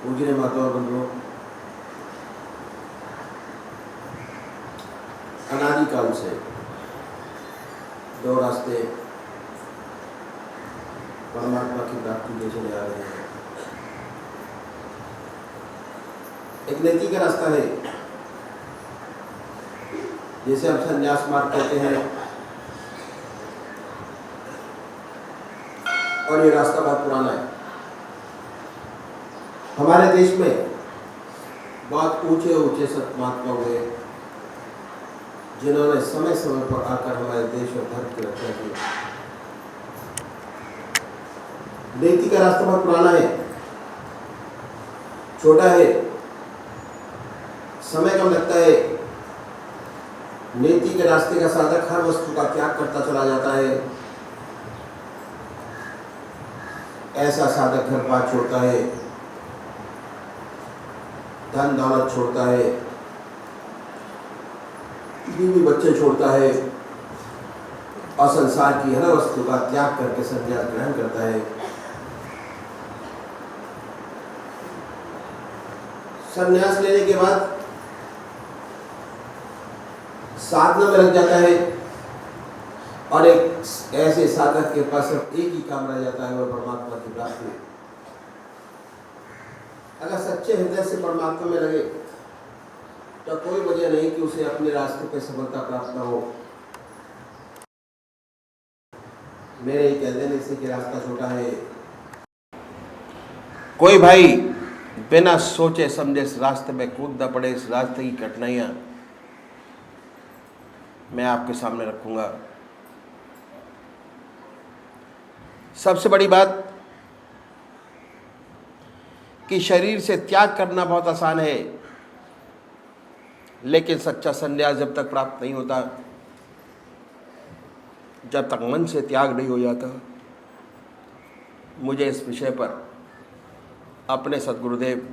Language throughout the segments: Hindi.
पूजने माता और बंधुओं, अनादिकाल से दो रास्ते परमात्मा की प्राप्ति के चले आ रहे हैं। एक नीति का रास्ता है जिसे हम संन्यास मार्ग कहते हैं, और ये रास्ता बहुत पुराना है। हमारे देश में बहुत ऊंचे ऊंचे संत महात्मा हुए जिन्होंने समय समय पर आकर हमारे देश और धर्म की रक्षा की। नीति का रास्ता बहुत पुराना है, छोटा है, समय कम लगता है। नीति के रास्ते का साधक हर वस्तु का त्याग करता चला जाता है। ऐसा साधक घर बार छोड़ता है, धन दौलत छोड़ता है, बीवी बच्चे छोड़ता है और संसार की हर वस्तु का त्याग करके संन्यास ग्रहण करता है। संन्यास लेने के बाद साधना में लग जाता है और एक ऐसे साधक के पास सिर्फ एक ही काम रह जाता है, वह परमात्मा की प्राप्ति। अगर सच्चे हृदय से परमात्मा में लगे तो कोई वजह नहीं कि उसे अपने रास्ते पे सफलता प्राप्त न हो। मेरे ही कह देने से कि रास्ता छोटा है। कोई भाई बिना सोचे समझे इस रास्ते में कूद न पड़े। इस रास्ते की कठिनाइयां मैं आपके सामने रखूंगा। सबसे बड़ी बात कि शरीर से त्याग करना बहुत आसान है, लेकिन सच्चा संन्यास जब तक प्राप्त नहीं होता, जब तक मन से त्याग नहीं हो जाता। मुझे इस विषय पर अपने सद्गुरुदेव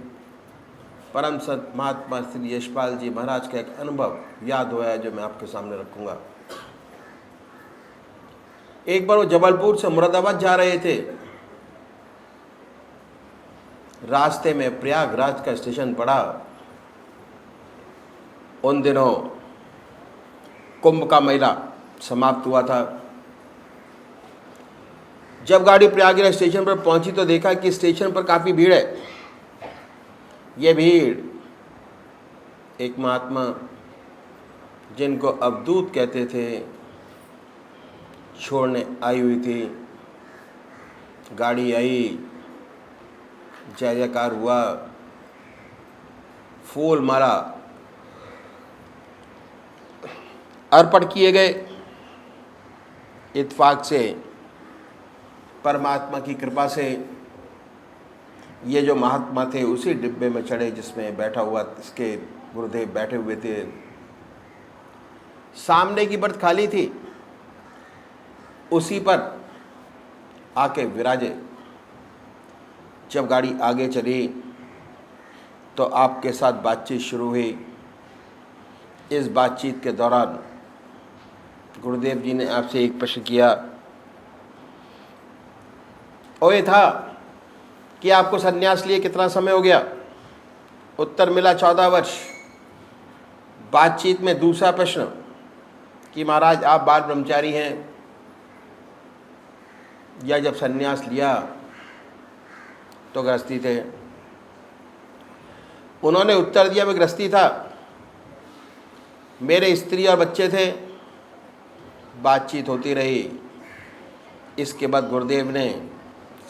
परम संत महात्मा श्री यशपाल जी महाराज का एक अनुभव याद हुआ है, जो मैं आपके सामने रखूंगा। एक बार वो जबलपुर से मुरादाबाद जा रहे थे। रास्ते में प्रयागराज का स्टेशन पड़ा। उन दिनों कुंभ का मेला समाप्त हुआ था। जब गाड़ी प्रयागराज स्टेशन पर पहुंची तो देखा कि स्टेशन पर काफ़ी भीड़ है। ये भीड़ एक महात्मा जिनको अवधूत कहते थे छोड़ने आई हुई थी। गाड़ी आई, जय जयकार हुआ, फूल माला अर्पण किए गए। इत्तेफाक से परमात्मा की कृपा से ये जो महात्मा थे उसी डिब्बे में चढ़े जिसमें बैठा हुआ इसके गुरुदेव बैठे हुए थे। सामने की बर्थ खाली थी, उसी पर आके विराजे। जब गाड़ी आगे चली तो आपके साथ बातचीत शुरू हुई। इस बातचीत के दौरान गुरुदेव जी ने आपसे एक प्रश्न किया, और ये था कि आपको सन्यास लिए कितना समय हो गया? उत्तर मिला 14 वर्ष। बातचीत में दूसरा प्रश्न कि महाराज आप बाल ब्रह्मचारी हैं या जब सन्यास लिया तो गृहस्थी थे? उन्होंने उत्तर दिया मैं गृहस्थी था, मेरे स्त्री और बच्चे थे। बातचीत होती रही। इसके बाद गुरुदेव ने,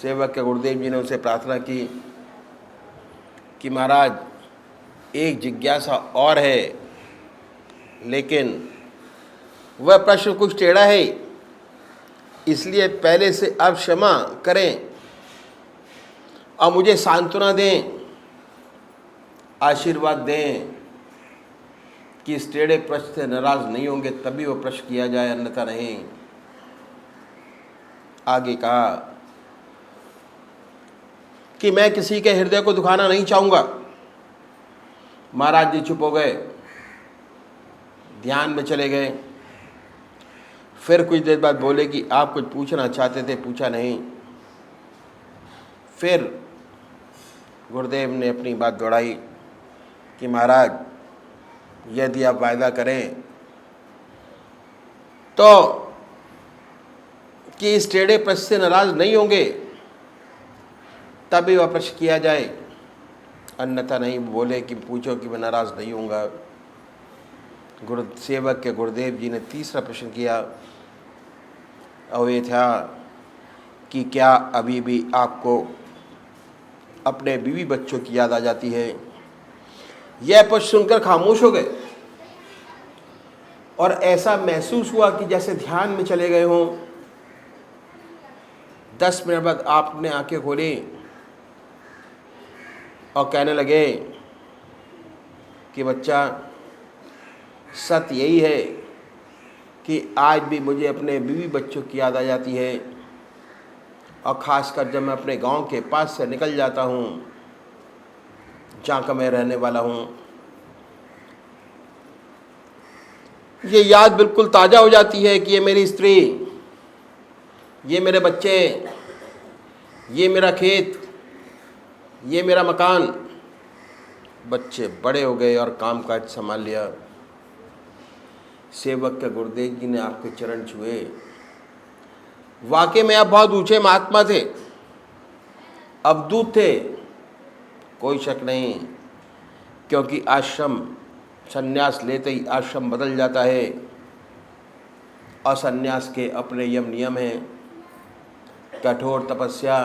सेवक के गुरुदेव जी ने उनसे प्रार्थना की कि महाराज एक जिज्ञासा और है, लेकिन वह प्रश्न कुछ टेढ़ा है, इसलिए पहले से अब क्षमा करें और मुझे सांत्वना दें, आशीर्वाद दें कि इस टेढ़े प्रश्न से नाराज नहीं होंगे, तभी वो प्रश्न किया जाए, अन्यथा नहीं। आगे कहा कि मैं किसी के हृदय को दुखाना नहीं चाहूँगा। महाराज जी चुप हो गए, ध्यान में चले गए। फिर कुछ देर बाद बोले कि आप कुछ पूछना चाहते थे, पूछा नहीं। फिर गुरुदेव ने अपनी बात दोहराई कि महाराज यदि आप वायदा करें तो कि इस टेढ़े प्रश्न से नाराज नहीं होंगे तभी वह प्रश्न किया जाए, अन्यथा नहीं। बोले कि पूछो कि मैं नाराज नहीं होऊंगा। गुरु सेवक के गुरुदेव जी ने तीसरा प्रश्न किया और ये था कि क्या अभी भी आपको अपने बीवी बच्चों की याद आ जाती है? यह प्रश्न सुनकर खामोश हो गए और ऐसा महसूस हुआ कि जैसे ध्यान में चले गए हों। 10 मिनट बाद आपने आंखें खोली और कहने लगे कि बच्चा, सत्य यही है कि आज भी मुझे अपने बीवी बच्चों की याद आ जाती है, और ख़ासकर जब मैं अपने गांव के पास से निकल जाता हूँ जहाँ का मैं रहने वाला हूँ, ये याद बिल्कुल ताज़ा हो जाती है कि ये मेरी स्त्री, ये मेरे बच्चे, ये मेरा खेत, ये मेरा मकान। बच्चे बड़े हो गए और काम काज संभाल लिया। सेवक के गुरुदेव जी ने आपके चरण छुए। वाकई में आप बहुत ऊंचे महात्मा थे, अवधूत थे, कोई शक नहीं, क्योंकि आश्रम संन्यास लेते ही आश्रम बदल जाता है और संन्यास के अपने यम नियम हैं। कठोर तपस्या,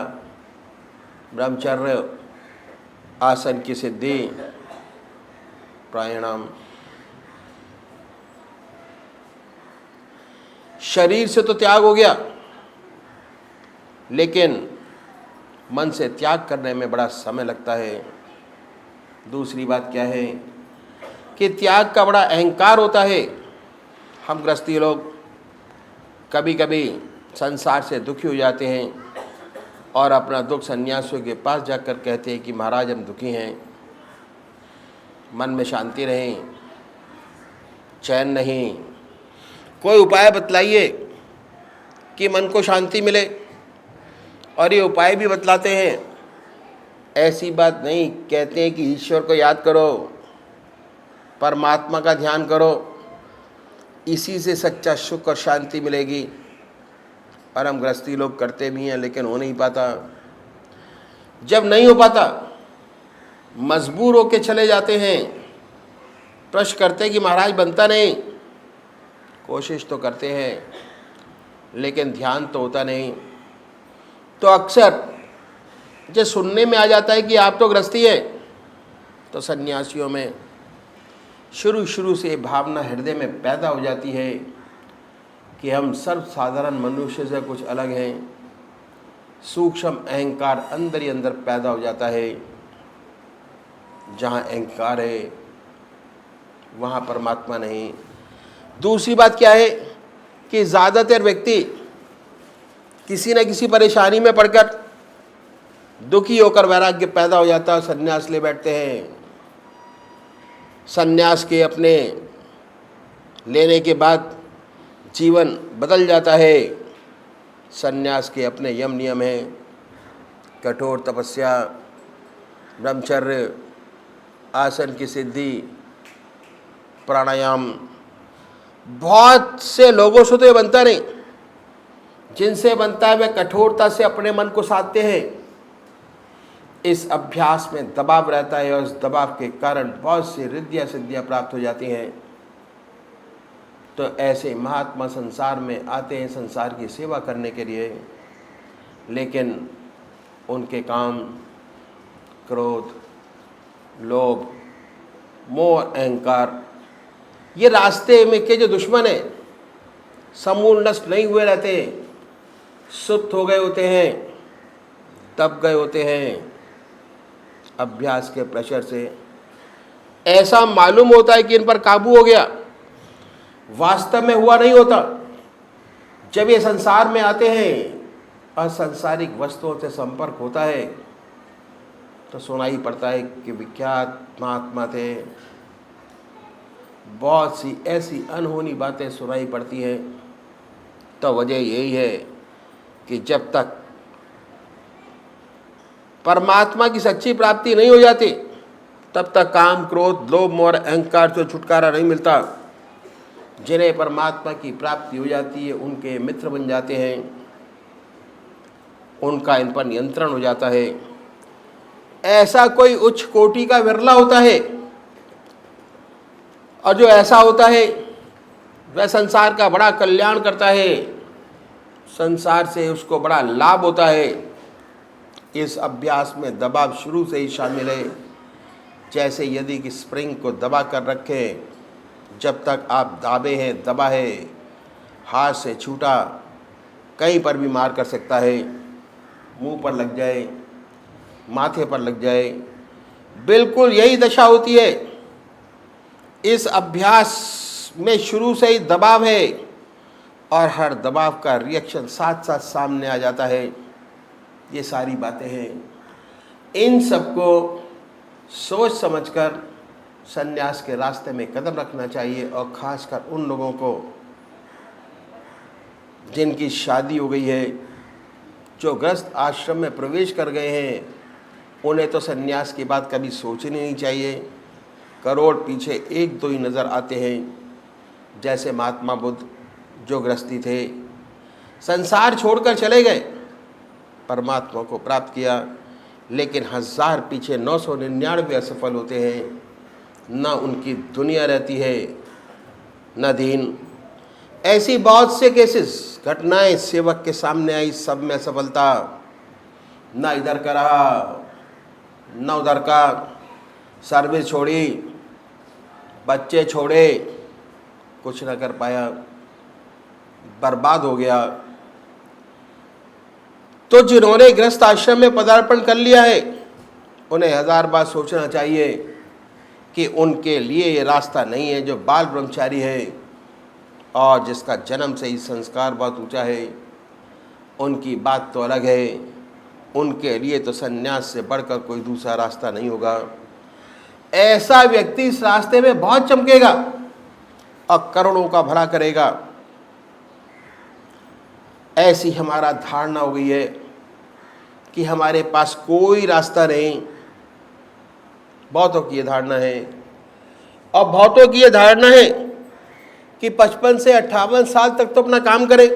ब्रह्मचर्य, आसन की सिद्धि, प्राणायाम। शरीर से तो त्याग हो गया, लेकिन मन से त्याग करने में बड़ा समय लगता है। दूसरी बात क्या है कि त्याग का बड़ा अहंकार होता है। हम गृहस्थी लोग कभी कभी संसार से दुखी हो जाते हैं और अपना दुख सन्यासियों के पास जाकर कहते हैं कि महाराज हम दुखी हैं, मन में शांति नहीं, चैन नहीं, कोई उपाय बतलाइए कि मन को शांति मिले। और ये उपाय भी बतलाते हैं। ऐसी बात नहीं, कहते हैं कि ईश्वर को याद करो, परमात्मा का ध्यान करो, इसी से सच्चा सुख और शांति मिलेगी। और हम गृहस्थी लोग करते भी हैं, लेकिन हो नहीं पाता। जब नहीं हो पाता, मजबूर होके चले जाते हैं। प्रश्न करते हैं कि महाराज बनता नहीं। कोशिश तो करते हैं, लेकिन ध्यान तो होता नहीं। तो अक्सर जो सुनने में आ जाता है कि आप तो गृहस्थी है, तो सन्यासियों में शुरू से भावना हृदय में पैदा हो जाती है कि हम सर्व साधारण मनुष्य से कुछ अलग हैं। सूक्ष्म अहंकार अंदर ही अंदर पैदा हो जाता है। जहाँ अहंकार है वहाँ परमात्मा नहीं। दूसरी बात क्या है कि ज़्यादातर व्यक्ति किसी न किसी परेशानी में पड़कर दुखी होकर वैराग्य पैदा हो जाता है, सन्यास ले बैठते हैं। सन्यास के अपने लेने के बाद जीवन बदल जाता है। सन्यास के अपने यम नियम हैं, कठोर तपस्या, ब्रह्मचर्य, आसन की सिद्धि, प्राणायाम। बहुत से लोगों से तो ये बनता नहीं। जिनसे बनता है वे कठोरता से अपने मन को साधते हैं। इस अभ्यास में दबाव रहता है और उस दबाव के कारण बहुत सी रिद्धियाँ सिद्धियाँ प्राप्त हो जाती हैं। तो ऐसे महात्मा संसार में आते हैं संसार की सेवा करने के लिए, लेकिन उनके काम क्रोध, लोभ, मोह, अहंकार, ये रास्ते में के जो दुश्मन हैं समूल नष्ट नहीं हुए रहते, सुप्त हो गए होते हैं, तप गए होते हैं। अभ्यास के प्रेशर से ऐसा मालूम होता है कि इन पर काबू हो गया, वास्तव में हुआ नहीं होता। जब ये संसार में आते हैं और सांसारिक वस्तुओं से संपर्क होता है तो सुनाई पड़ता है कि विख्यात महात्मा थे। बहुत सी ऐसी अनहोनी बातें सुनाई पड़ती हैं। तो वजह यही है कि जब तक परमात्मा की सच्ची प्राप्ति नहीं हो जाती, तब तक काम, क्रोध, लोभ, मोह और अहंकार से छुटकारा नहीं मिलता। जिन्हें परमात्मा की प्राप्ति हो जाती है उनके मित्र बन जाते हैं, उनका इन पर नियंत्रण हो जाता है। ऐसा कोई उच्च कोटि का विरला होता है, और जो ऐसा होता है वह संसार का बड़ा कल्याण करता है, संसार से उसको बड़ा लाभ होता है। इस अभ्यास में दबाव शुरू से ही शामिल है। जैसे यदि कि स्प्रिंग को दबा कर रखें, जब तक आप दाबे हैं, दबा है, हाथ से छूटा, कहीं पर भी मार कर सकता है, मुंह पर लग जाए, माथे पर लग जाए, बिल्कुल यही दशा होती है। इस अभ्यास में शुरू से ही दबाव है, और हर दबाव का रिएक्शन साथ साथ सामने आ जाता है। ये सारी बातें हैं, इन सबको सोच समझकर संन्यास के रास्ते में कदम रखना चाहिए। और ख़ासकर उन लोगों को जिनकी शादी हो गई है, जो गृहस्थ आश्रम में प्रवेश कर गए हैं, उन्हें तो संन्यास की बात कभी सोचनी नहीं चाहिए। करोड़ पीछे एक दो ही नज़र आते हैं। जैसे महात्मा बुद्ध जो गृहस्थी थे, संसार छोड़कर चले गए, परमात्मा को प्राप्त किया, लेकिन 1000 पीछे 999 असफल होते हैं। न उनकी दुनिया रहती है न दीन। ऐसी बहुत से केसेस, घटनाएं सेवक के सामने आई, सब में असफलता, न इधर का रहा न उधर का, सर्विस छोड़ी, बच्चे छोड़े, कुछ न कर पाया, बर्बाद हो गया। तो जिन्होंने गृहस्थ आश्रम में पदार्पण कर लिया है, उन्हें 1000 बार सोचना चाहिए कि उनके लिए ये रास्ता नहीं है। जो बाल ब्रह्मचारी है और जिसका जन्म से ही संस्कार बहुत ऊंचा है, उनकी बात तो अलग है। उनके लिए तो संन्यास से बढ़कर कोई दूसरा रास्ता नहीं होगा। ऐसा व्यक्ति इस रास्ते में बहुत चमकेगा और करोड़ों का भला करेगा। ऐसी हमारा धारणा हो गई है कि हमारे पास कोई रास्ता नहीं। बहुतों की ये धारणा है, और बहुतों की ये धारणा है कि 55 से 58 साल तक तो अपना काम करें,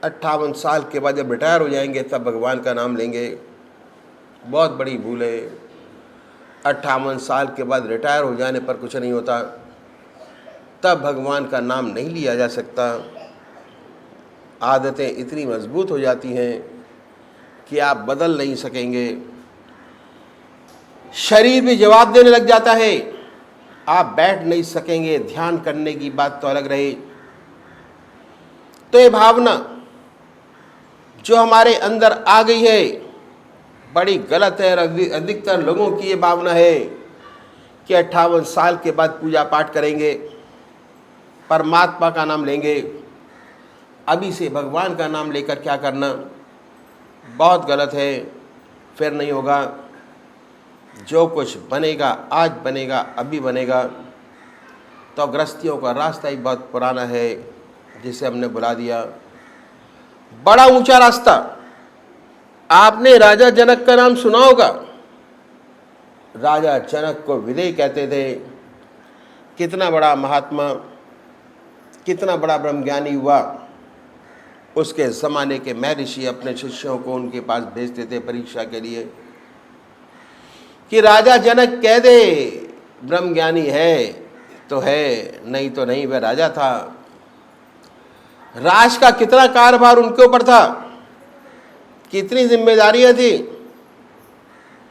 58 साल के बाद जब रिटायर हो जाएंगे तब भगवान का नाम लेंगे। बहुत बड़ी भूल है। 58 साल के बाद रिटायर हो जाने पर कुछ नहीं होता, तब भगवान का नाम नहीं लिया जा सकता। आदतें इतनी मजबूत हो जाती हैं कि आप बदल नहीं सकेंगे। शरीर भी जवाब देने लग जाता है, आप बैठ नहीं सकेंगे। ध्यान करने की बात तो अलग रही। तो ये भावना जो हमारे अंदर आ गई है बड़ी गलत है। अधिकतर लोगों की ये भावना है कि 58 साल के बाद पूजा पाठ करेंगे, परमात्मा का नाम लेंगे। अभी से भगवान का नाम लेकर क्या करना, बहुत गलत है। फिर नहीं होगा। जो कुछ बनेगा आज बनेगा, अभी बनेगा। तो गृहस्थियों का रास्ता ही बहुत पुराना है, जिसे हमने बुला दिया। बड़ा ऊंचा रास्ता। आपने राजा जनक का नाम सुना होगा। राजा जनक को विदेह कहते थे। कितना बड़ा महात्मा, कितना बड़ा ब्रह्मज्ञानी हुआ। उसके ज़माने के महर्षि अपने शिष्यों को उनके पास भेजते थे परीक्षा के लिए कि राजा जनक कह दे ब्रह्मज्ञानी है तो है, नहीं तो नहीं। वह राजा था। राज का कितना कार्यभार उनके ऊपर था, कितनी जिम्मेदारियां थी।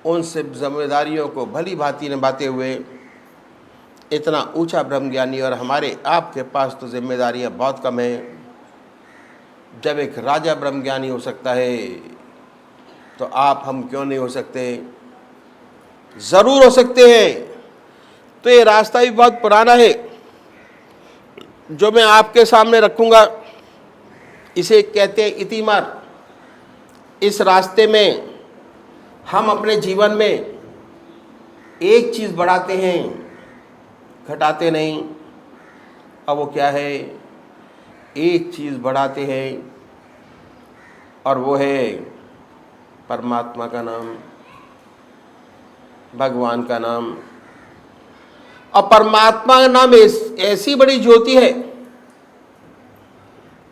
उन सब जिम्मेदारियों को भली भांति निभाते हुए इतना ऊंचा ब्रह्मज्ञानी, और हमारे आपके पास तो जिम्मेदारियां बहुत कम हैं। जब एक राजा ब्रह्मज्ञानी हो सकता है तो आप हम क्यों नहीं हो सकते? ज़रूर हो सकते हैं। तो ये रास्ता भी बहुत पुराना है जो मैं आपके सामने रखूँगा। इसे कहते हैं इतिमार। इस रास्ते में हम अपने जीवन में एक चीज़ बढ़ाते हैं, घटाते नहीं। अब वो क्या है? एक चीज़ बढ़ाते हैं और वो है परमात्मा का नाम। भगवान का नाम। और परमात्मा का नाम ऐसी बड़ी ज्योति है,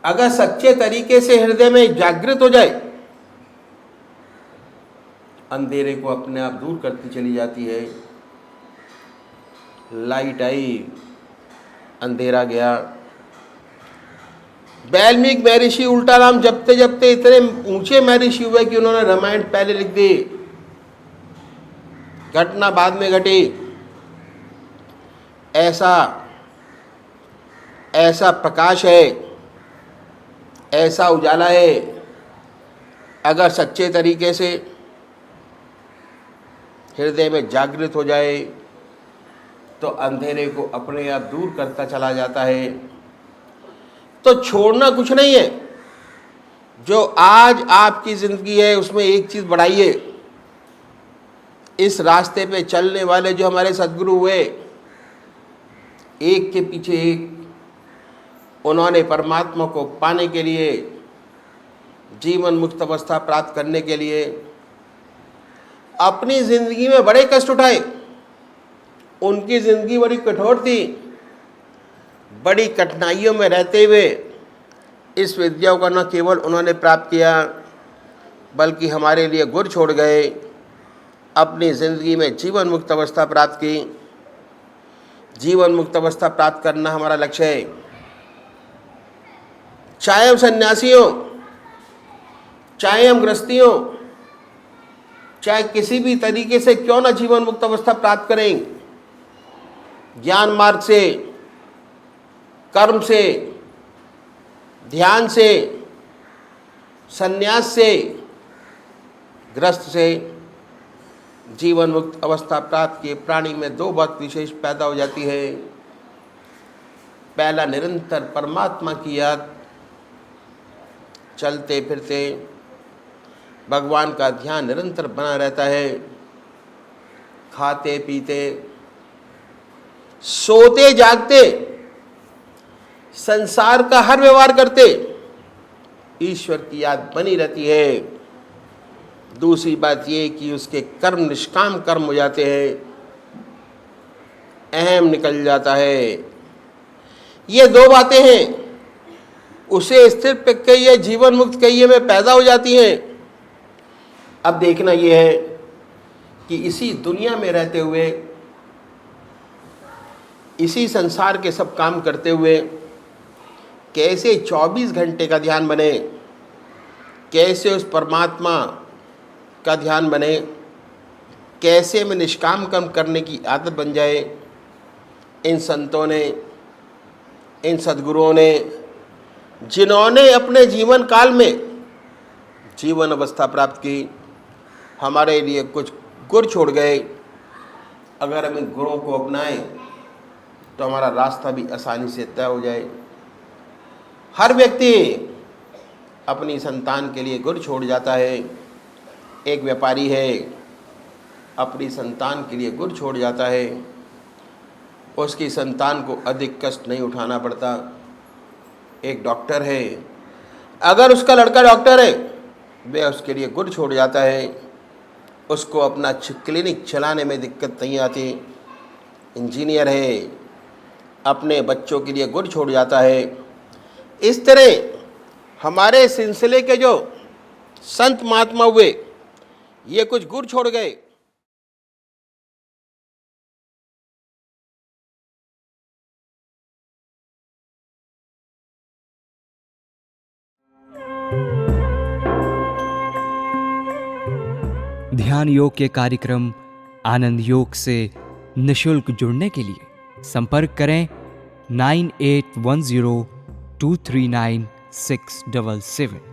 अगर सच्चे तरीके से हृदय में जागृत हो जाए, अंधेरे को अपने आप दूर करती चली जाती है। लाइट आई, अंधेरा गया। वाल्मीकि महर्षि उल्टा राम जपते जपते इतने ऊंचे महर्षि हुए कि उन्होंने रामायण पहले लिख दी, घटना बाद में घटी। ऐसा प्रकाश है, ऐसा उजाला है, अगर सच्चे तरीके से हृदय में जागृत हो जाए तो अंधेरे को अपने आप दूर करता चला जाता है। तो छोड़ना कुछ नहीं है, जो आज आपकी ज़िंदगी है उसमें एक चीज़ बढ़ाइए। इस रास्ते पे चलने वाले जो हमारे सद्गुरु हुए, एक के पीछे एक, उन्होंने परमात्मा को पाने के लिए, जीवन मुक्त अवस्था प्राप्त करने के लिए अपनी ज़िंदगी में बड़े कष्ट उठाए। उनकी ज़िंदगी बड़ी कठोर थी। बड़ी कठिनाइयों में रहते हुए इस विद्या को न केवल उन्होंने प्राप्त किया, बल्कि हमारे लिए गुर छोड़ गए, अपनी ज़िंदगी में जीवन मुक्त अवस्था प्राप्त की। जीवन मुक्त अवस्था प्राप्त करना हमारा लक्ष्य है। चाहे हम सन्यासी हो, चाहे हम गृहस्थी हो, चाहे किसी भी तरीके से क्यों ना जीवन मुक्त अवस्था प्राप्त करें, ज्ञान मार्ग से, कर्म से, ध्यान से, सन्यास से, गृहस्थ से जीवन मुक्त अवस्था प्राप्त किए प्राणी में दो बात विशेष पैदा हो जाती है। पहला, निरंतर परमात्मा की याद, चलते फिरते भगवान का ध्यान निरंतर बना रहता है। खाते पीते, सोते जागते, संसार का हर व्यवहार करते ईश्वर की याद बनी रहती है। दूसरी बात ये कि उसके कर्म निष्काम कर्म हो जाते हैं, अहम निकल जाता है। ये दो बातें हैं, उसे स्थिर कहिए, जीवन मुक्त कहिए में पैदा हो जाती हैं। अब देखना ये है कि इसी दुनिया में रहते हुए, इसी संसार के सब काम करते हुए कैसे 24 घंटे का ध्यान बने, कैसे उस परमात्मा का ध्यान बने, कैसे में निष्काम कर्म करने की आदत बन जाए। इन संतों ने, इन सद्गुरुओं ने, जिन्होंने अपने जीवन काल में जीवन अवस्था प्राप्त की, हमारे लिए कुछ गुर छोड़ गए। अगर हम इन गुरों को अपनाएं तो हमारा रास्ता भी आसानी से तय हो जाए। हर व्यक्ति अपनी संतान के लिए गुर छोड़ जाता है। एक व्यापारी है, अपनी संतान के लिए गुर छोड़ जाता है, उसकी संतान को अधिक कष्ट नहीं उठाना पड़ता। एक डॉक्टर है, अगर उसका लड़का डॉक्टर है, वह उसके लिए गुर छोड़ जाता है, उसको अपना क्लिनिक चलाने में दिक्कत नहीं आती। इंजीनियर है, अपने बच्चों के लिए गुर छोड़ जाता है। इस तरह हमारे सिलसिले के जो संत महात्मा हुए, ये कुछ गुर छोड़ गए। ध्यान योग के कार्यक्रम आनंद योग से निशुल्क जुड़ने के लिए संपर्क करें 9810239677।